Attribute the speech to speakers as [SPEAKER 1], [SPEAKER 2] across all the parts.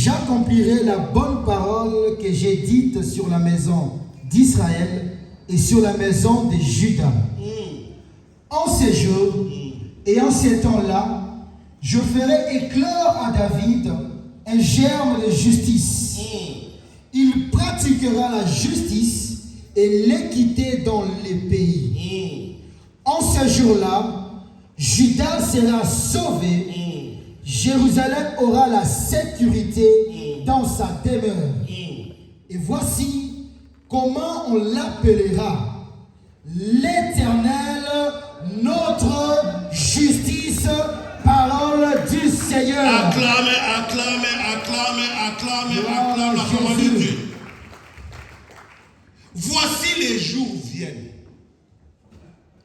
[SPEAKER 1] J'accomplirai la bonne parole que j'ai dite sur la maison d'Israël et sur la maison de Juda. En ces jours et en ces temps-là, je ferai éclore à David un germe de justice. Il pratiquera la justice et l'équité dans les pays. En ce jour-là, Juda sera sauvé. Jérusalem aura la sécurité dans sa demeure. Et voici comment on l'appellera: l'Éternel, notre justice, parole du Seigneur.
[SPEAKER 2] Acclamez la parole de Dieu. Voici les jours viennent.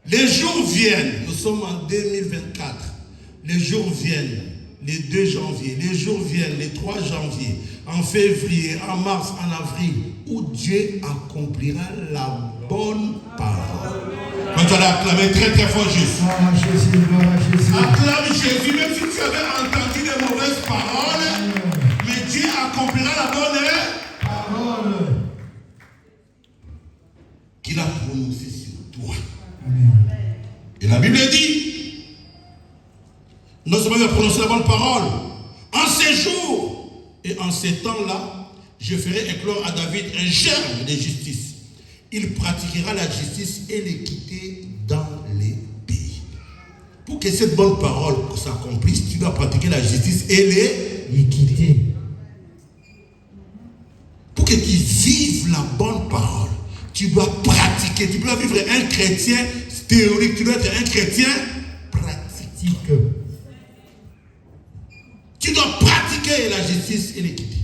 [SPEAKER 2] Les jours viennent. Nous sommes en 2024. Les jours viennent. Les 2 janvier, les jours viennent, les 3 janvier, en février, en mars, en avril, où Dieu accomplira la bonne parole. Quand tu allais acclamer très très fort Jésus. Acclame Jésus, même si tu avais entendu les mauvaises paroles, mais Dieu accomplira la bonne parole qu'il a prononcée sur toi. Et la Bible dit, non seulement il va prononcer la bonne parole, en ces jours et en ces temps-là, je ferai éclore à David un germe de justice. Il pratiquera la justice et l'équité dans les pays. Pour que cette bonne parole s'accomplisse, tu dois pratiquer la justice et l'équité. Pour que tu vives la bonne parole, tu dois pratiquer. Tu dois vivre un chrétien théorique, tu dois être un chrétien pratique. Tu dois pratiquer la justice et l'équité.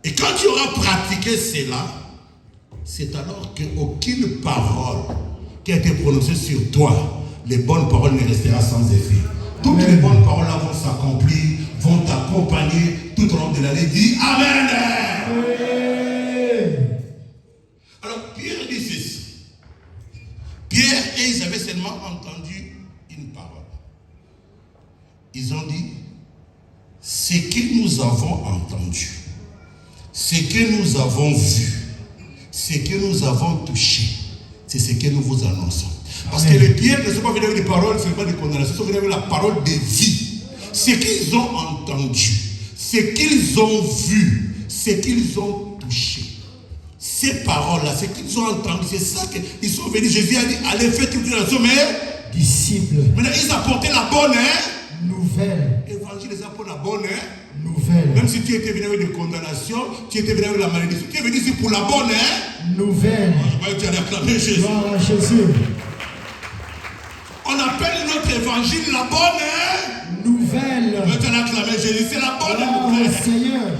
[SPEAKER 2] Et quand tu auras pratiqué cela, c'est alors qu'aucune parole qui a été prononcée sur toi, les bonnes paroles ne resteront sans effet. Toutes les bonnes paroles là vont s'accomplir, vont t'accompagner tout au long de l'année. Dis Amen. Alors Pierre dit ceci. Pierre et ils avaient seulement entendu une parole. Ils ont dit: ce que nous avons entendu, ce que nous avons vu, ce que nous avons touché, c'est ce que nous vous annonçons. Parce que les pierres ne sont pas venus avec des paroles, ce n'est pas des condamnations, ils sont venus avec la parole de vie. Ce qu'ils ont entendu, ce qu'ils ont vu, ce qu'ils ont touché. Ces paroles-là, ce qu'ils ont entendu, c'est ça qu'ils sont venus. Jésus a dit: allez faire toute la nation, mais
[SPEAKER 1] disciples.
[SPEAKER 2] Maintenant, ils apportaient la bonne
[SPEAKER 1] nouvelle.
[SPEAKER 2] Évangile, ils apportent la bonne
[SPEAKER 1] nouvelle.
[SPEAKER 2] Même si tu étais venu avec des condamnations, tu étais venu avec la malédiction, tu es venu ici pour la bonne
[SPEAKER 1] nouvelle.
[SPEAKER 2] Tu as acclamé Jésus.
[SPEAKER 1] Gloire à Jésus.
[SPEAKER 2] On appelle notre évangile la bonne
[SPEAKER 1] nouvelle.
[SPEAKER 2] Tu as acclamé Jésus, c'est la bonne nouvelle.
[SPEAKER 1] Seigneur.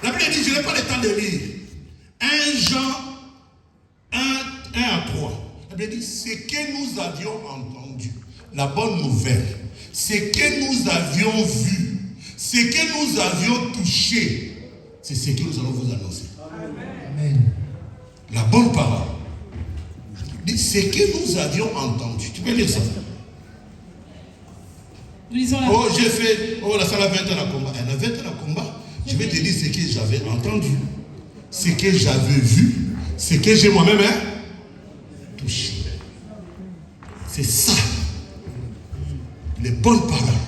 [SPEAKER 2] La Bible dit, je n'ai pas le temps de lire. 1 Jean 1 à 3. La Bible dit, ce que nous avions entendu, la bonne nouvelle, ce que nous avions vu, ce que nous avions touché, c'est ce que nous allons vous annoncer.
[SPEAKER 1] Amen.
[SPEAKER 2] La bonne parole. Ce que nous avions entendu. Tu peux lire ça.
[SPEAKER 3] Nous lisons la...
[SPEAKER 2] Oh, j'ai fait. Oh, la salle a 20 ans à combat. Elle a 20 ans à combat. Je vais te dire ce que j'avais entendu, ce que j'avais vu, ce que j'ai moi-même touché. C'est ça. Les bonnes paroles.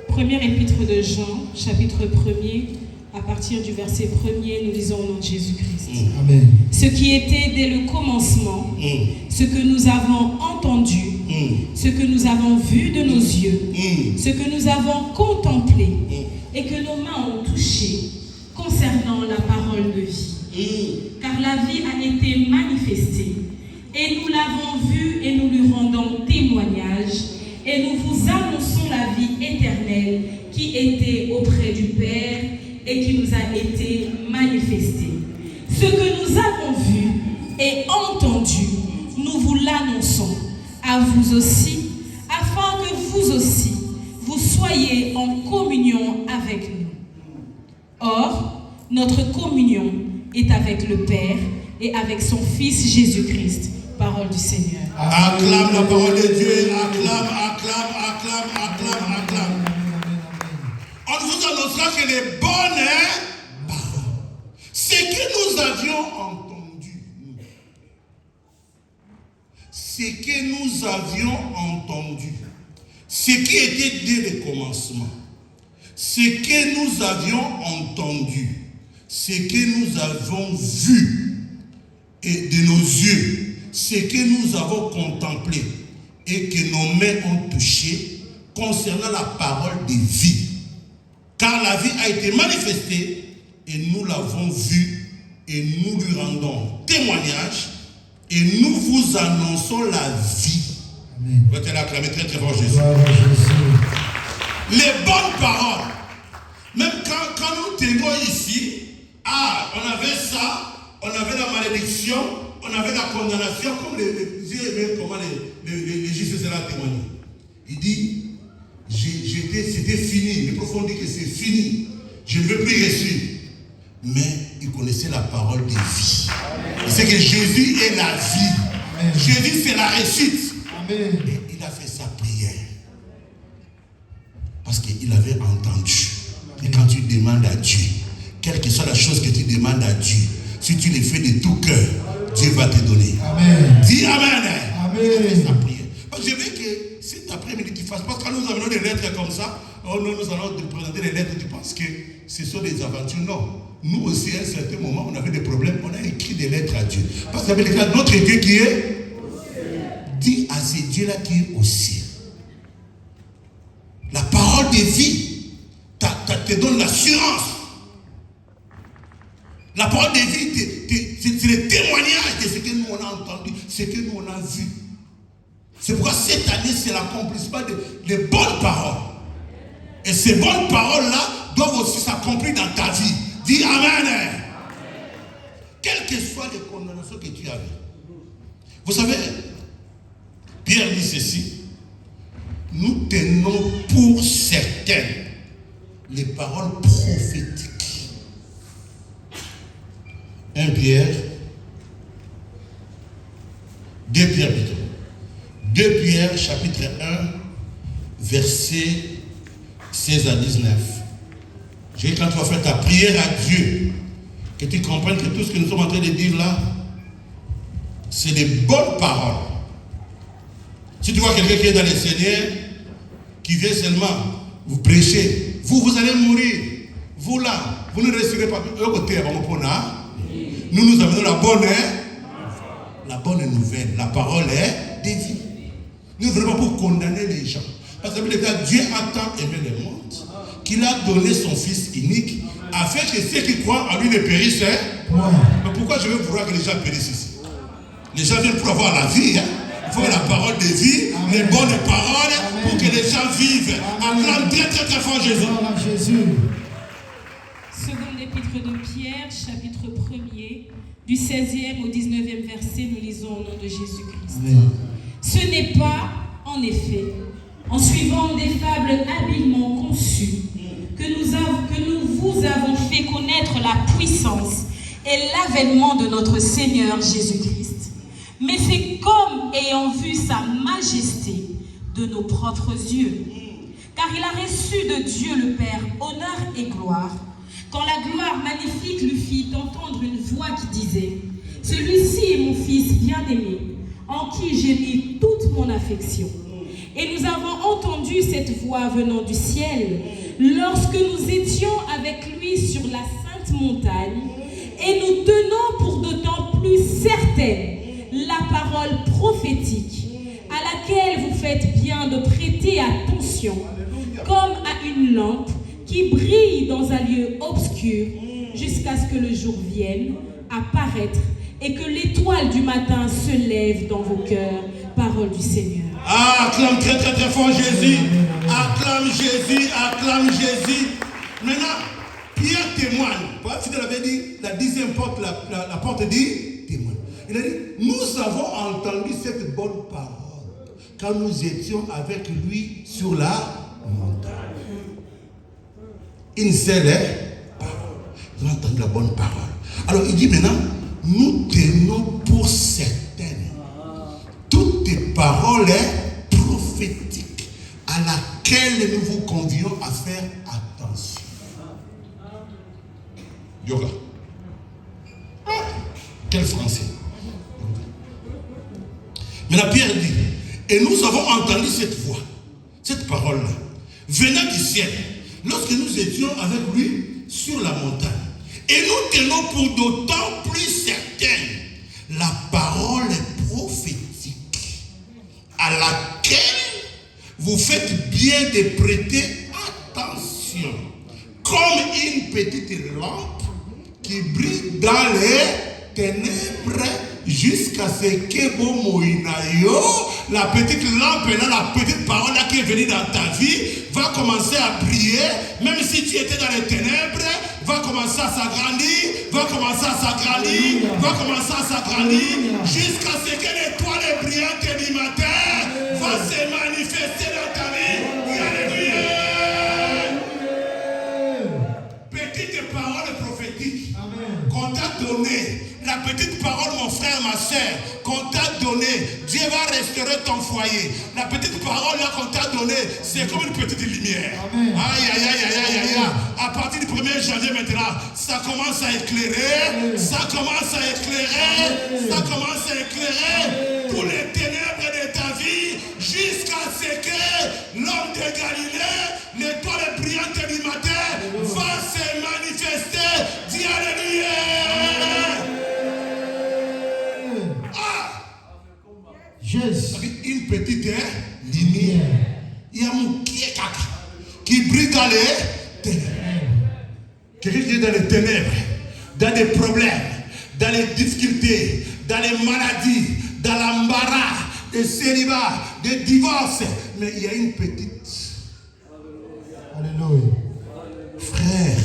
[SPEAKER 3] Première épître de Jean, chapitre 1er, à partir du verset 1er, nous lisons au nom de Jésus-Christ.
[SPEAKER 1] Amen.
[SPEAKER 3] Ce qui était dès le commencement, ce que nous avons entendu, ce que nous avons vu de nos yeux, ce que nous avons contemplé et que nos mains ont touché concernant la parole de vie. Car la vie a été manifestée et nous l'avons vue et nous lui rendons témoignage et nous vous annonçons la vie éternelle qui était auprès du Père et qui nous a été manifestée. Ce que nous avons vu et entendu, nous vous l'annonçons à vous aussi, afin que vous aussi, vous soyez en communion avec nous. Or, notre communion est avec le Père et avec son Fils Jésus-Christ. Parole du Seigneur.
[SPEAKER 2] Acclame la parole de Dieu, acclame. on vous annoncera que les bonnes paroles. Ce que nous avions entendu. Ce que nous avions entendu. Ce qui était dès le commencement. Ce que nous avions entendu. Ce que nous avons vu et de nos yeux. Ce que nous avons contemplé et que nos mains ont touché concernant la parole de vie. Car la vie a été manifestée et nous l'avons vue et nous lui rendons témoignage et nous vous annonçons la vie.
[SPEAKER 1] Amen.
[SPEAKER 2] Vous allez acclamer très très fort Jésus.
[SPEAKER 1] Gloire à Jésus.
[SPEAKER 2] Les bonnes paroles. Même quand nous tenons ici, on avait ça, on avait la malédiction, on avait la condamnation, comme comment les juifs faisaient la témoigner. Il dit, c'était fini. Le profond dit que c'est fini. Je ne veux plus ressusciter. Mais il connaissait la parole de vie. Il sait que Jésus est la vie.
[SPEAKER 1] Amen.
[SPEAKER 2] Jésus c'est la réussite.
[SPEAKER 1] Amen.
[SPEAKER 2] Et il a fait sa prière. Parce qu'il avait entendu. Et quand tu demandes à Dieu, quelle que soit la chose que tu demandes à Dieu, si tu le fais de tout cœur, Dieu va te donner.
[SPEAKER 1] Amen.
[SPEAKER 2] Dis Amen.
[SPEAKER 1] Amen.
[SPEAKER 2] Il a fait sa prière. Parce que je veux que cet après-midi tu fasses. Parce que quand nous avons des lettres comme ça, oh non, nous allons te présenter les lettres, tu penses que ce sont des aventures. Non. Nous aussi, à un certain moment, on avait des problèmes. On a écrit des lettres à Dieu. Parce que notre Dieu qui est, dis à ce Dieu-là qui est au ciel. La parole de vie te donne l'assurance. La parole de vie, c'est le témoignage de ce que nous on a entendu, ce que nous on a vu. C'est pourquoi cette année, c'est l'accomplissement des bonnes paroles. Et ces bonnes paroles-là doivent aussi s'accomplir dans ta vie. Dis Amen. Quelles que soient les condamnations que tu avais. Vous savez, Pierre dit ceci. Nous tenons pour certaines les paroles prophétiques. 1 Pierre, 2 Pierre plutôt. 2 Pierre chapitre 1, verset 16 à 19. Je dis quand tu vas faire ta prière à Dieu, que tu comprennes que tout ce que nous sommes en train de dire là, c'est des bonnes paroles. Si tu vois quelqu'un qui est dans le Seigneur, qui vient seulement vous prêcher, vous allez mourir. Vous là, vous ne resterez pas. Nous amenons la bonne nouvelle. La parole est de vie. Nous ne venons pas pour condamner les gens. Parce que Dieu a tant aimé le monde qu'il a donné son Fils unique afin que ceux qui croient en lui ne périssent. Mais pourquoi je veux vouloir que les gens périssent ici? Les gens viennent pour avoir la vie. Il faut la parole de vie, Amen. Les bonnes paroles, Amen. Pour que les gens vivent. Acclame très très très fort Jésus.
[SPEAKER 3] Seconde épître de Pierre, chapitre 1er, du 16e au 19e verset, nous lisons au nom de Jésus-Christ. Amen. Ce n'est pas, en effet, en suivant des fables habilement conçues, que nous vous avons fait connaître la puissance et l'avènement de notre Seigneur Jésus-Christ. Mais c'est comme ayant vu sa majesté de nos propres yeux. Car il a reçu de Dieu le Père honneur et gloire, quand la gloire magnifique lui fit entendre une voix qui disait « Celui-ci est mon Fils bien-aimé, en qui j'ai mis toute mon affection. » Et nous avons entendu cette voix venant du ciel, lorsque nous étions avec lui sur la sainte montagne, et nous tenons pour d'autant plus certaine la parole prophétique, à laquelle vous faites bien de prêter attention, comme à une lampe qui brille dans un lieu obscur, jusqu'à ce que le jour vienne apparaître et que l'étoile du matin se lève dans vos cœurs. Parole du Seigneur.
[SPEAKER 2] Acclame très très très fort Jésus. Acclame Jésus, acclame Jésus. Maintenant, Pierre témoigne. Fidèle avait dit, la 10e porte, la porte dit témoigne. Il a dit, nous avons entendu cette bonne parole quand nous étions avec lui sur la montagne. Une seule parole. Nous avons entendu la bonne parole. Alors il dit maintenant, nous tenons pour certaines toutes tes paroles prophétiques à laquelle nous vous convions à faire attention. Yoga. Ah, quel français. Mais la Pierre dit, et nous avons entendu cette voix, cette parole-là, venant du ciel, lorsque nous étions avec lui sur la montagne. Et nous tenons pour d'autant plus certaine la parole prophétique à laquelle vous faites bien de prêter attention, comme une petite lampe qui brille dans les ténèbres jusqu'à ce que la petite lampe là, la petite parole là qui est venue dans ta vie va commencer à briller, même si tu étais dans les ténèbres, va commencer à s'agrandir, va commencer à s'agrandir, va commencer à s'agrandir, jusqu'à ce que l'étoile brillante du matin va se manifester dans ta vie. Alléluia. Petite parole prophétique qu'on t'a donnée. La petite parole, mon frère, ma soeur, qu'on t'a donnée, Dieu va restaurer ton foyer. La petite parole là qu'on t'a donnée, c'est comme une petite lumière. Amen. Aïe, aïe, aïe, aïe, aïe, aïe. À partir du 1er janvier maintenant, ça commence à éclairer, Amen. Ça commence à éclairer, Amen. Ça commence à éclairer, Amen. Tous les ténèbres de ta vie, jusqu'à ce que l'homme de Galilée, l'étoile brillante du matin, Amen. Va se manifester. Dis alléluia. Une petite lumière. Il y a mon qui brille dans les ténèbres. Quelqu'un qui est dans les ténèbres, dans des problèmes, dans les difficultés, dans les maladies, dans l'embarras, des célibats, des divorces. Mais il y a une petite.
[SPEAKER 1] Alléluia.
[SPEAKER 2] Frère,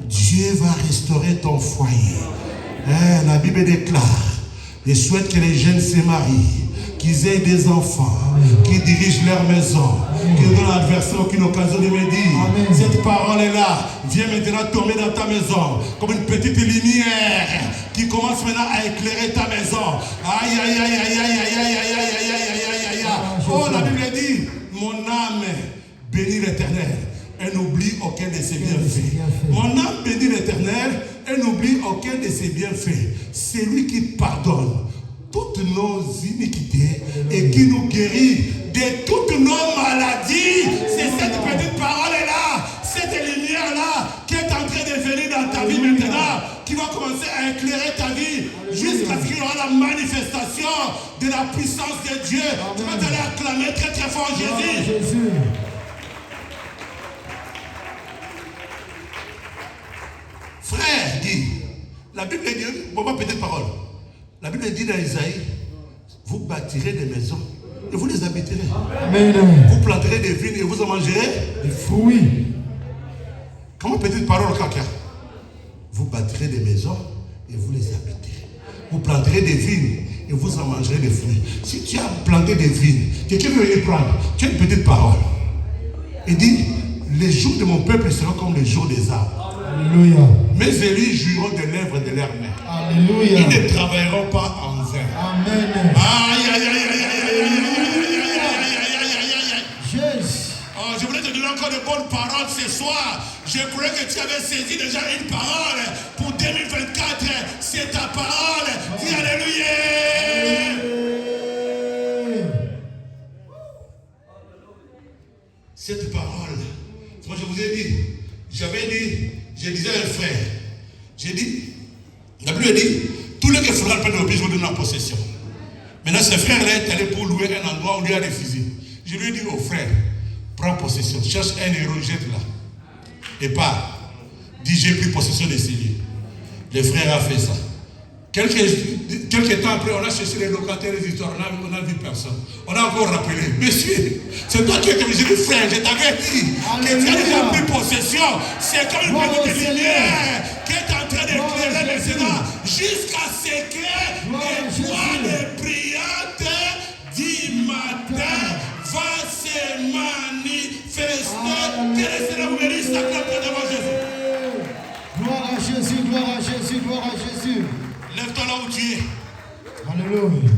[SPEAKER 2] Dieu va restaurer ton foyer. La Bible déclare, je souhaite que les jeunes se marient, qu'ils aient des enfants, qu'ils dirigent leur maison, qu'ils donnent à l'adversaire aucune occasion de me dire, cette parole est là, viens maintenant tomber dans ta maison, comme une petite lumière qui commence maintenant à éclairer ta maison. Aïe, aïe, aïe, aïe, aïe, aïe, aïe, aïe, aïe, aïe, aïe, aïe, aïe. Oh, la Bible dit, mon âme bénit l'Éternel et n'oublie aucun de ses bienfaits. Mon âme bénit l'Éternel et n'oublie aucun de ses bienfaits. C'est lui qui pardonne toutes nos iniquités et qui nous guérit de toutes nos maladies. C'est cette petite parole-là, cette lumière-là qui est en train de venir dans ta vie maintenant, qui va commencer à éclairer ta vie jusqu'à ce qu'il y aura la manifestation de la puissance de Dieu. Tu vas aller acclamer très très fort Jésus. Frère, dit, la Bible dit, bon, petite parole. La Bible dit dans Isaïe, vous bâtirez des maisons et vous les habiterez.
[SPEAKER 1] Amen.
[SPEAKER 2] Vous planterez des vignes et vous en mangerez
[SPEAKER 1] des fruits.
[SPEAKER 2] Comment petite parole, caca? Vous bâtirez des maisons et vous les habiterez. Vous planterez des vignes et vous en mangerez des fruits. Si tu as planté des vignes, quelqu'un veut les prendre, tu as une petite parole. Il dit, les jours de mon peuple seront comme les jours des arbres.
[SPEAKER 1] Alléluia.
[SPEAKER 2] Mes élus jouiront des lèvres de leurs mains.
[SPEAKER 1] Alléluia.
[SPEAKER 2] Ils ne travailleront pas en vain.
[SPEAKER 1] Amen.
[SPEAKER 2] Aïe, aïe, aïe, aïe, aïe, aïe, aïe. Je voulais te donner encore de bonnes paroles ce soir. Je croyais que tu avais saisi déjà une parole pour 2024. C'est ta parole. Dis alléluia. Cette parole, moi je vous ai dit, je disais à un frère, j'ai dit, la Bible dit, tous les qui feront le pain de l'oblige vont donner en possession. Maintenant, ce frère-là est allé pour louer un endroit où il y a des fusils. Je lui ai dit au frère, prends possession, cherche un héros, jette-là. Et pas, dis, j'ai pris possession de ces lieux. Le frère a fait ça. Quelques temps après, on a cherché les locataires, les histoires, on n'a vu personne. On a encore rappelé, monsieur, c'est toi qui es obligé de faire, je t'avais dit que tu as déjà pris possession. C'est comme une petite lumière qui est en train d'éclairer maintenant jusqu'à ce que l'étoile brillante du matin va se manifester. Que le Seigneur vous bénisse, acclamez devant Jésus.
[SPEAKER 1] Gloire à Jésus, gloire à Jésus, gloire à Jésus.
[SPEAKER 2] Lève-toi là où tu es.
[SPEAKER 1] Alléluia.